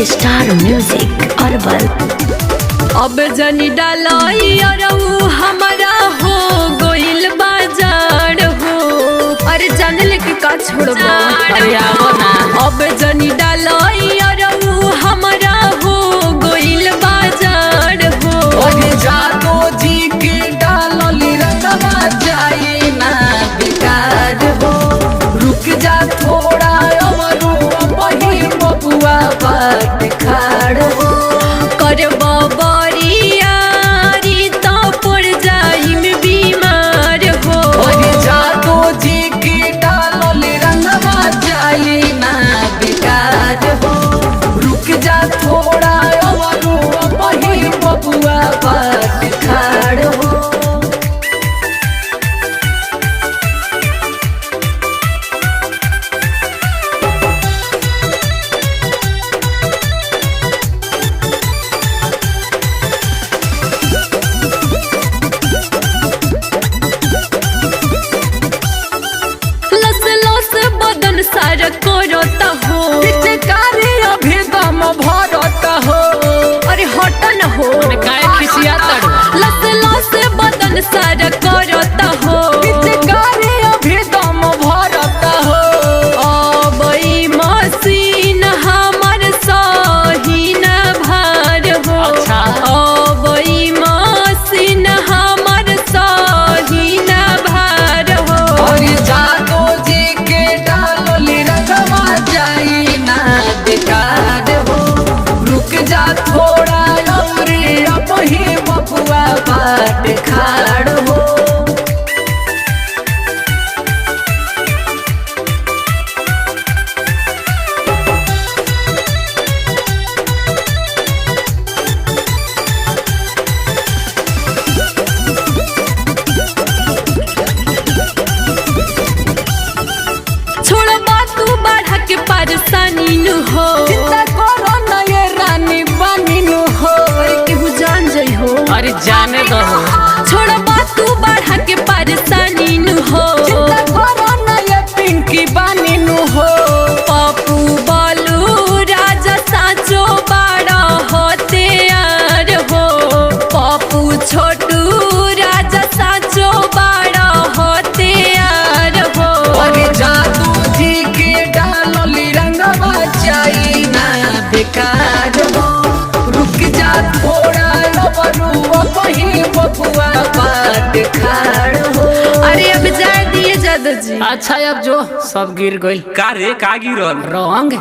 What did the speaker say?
Star music herbal. अब जनी डालाई अरऊ हमारा हो गोइल बाजार हो। अरे जाने लेके का छोड़बो अरे आवो ना। अब जनी डालाई अरऊ हमारा हो गोइल बाजार हो। अरे जादो जी के डालली रंगवा जाए ना बेकार हो। रुक जा थोड़ा अमरू वही बबुआ बाट खाड़ हो। करबो बरियारी तो पड़ जाइम बीमार हो। अरे जादो जी के डालली रंगवा जाए ना बेकार हो। रुक जा थोड़ा अमरू वही बबुआ बाट खाड़ हो। लस लस बदन सारा करता हो। पिचकारी अभी दम भरता हो। अरे हट न हो। काय खिसिया तड़ो। लस लस बदन सारा करता हो। पिचकारी अभी दम भरता हो। अबई मसीन हमर सही न भार हो। अच्छा। अबई मसीन हमर सही न भार हो। और जादो जी के डालली रंगवा जाई ना बेकार हो। रुक जा थोड़ा अमरे अब ही बबुआ बाट खाड़ हो। छोड़बा तू बढ़ा के परेशानी नु हो। चिंता करो ना ये रानी बानी नु हो। केहू जान जाइ हो। अरे जाने दो। छोड़बा तू बढ़ा के परेशानी नु हो। चिंता करो ना ये पिंकी बानी नु हो। पप्पू बालू राजा साचो बड़ा होते यार हो। पप्पू छोटू राजा साचो बड़ा होते यार हो। अरे जादू जी के डालली रंगवा जाई ना बेकार हो। रुक जा थोड़ा लबरू वही बबुआ बाट खाड़ हो। अरे अब जा दिए जादू जी। अच्छा अब जो सब गिर गइल। का रे का गिरल रंग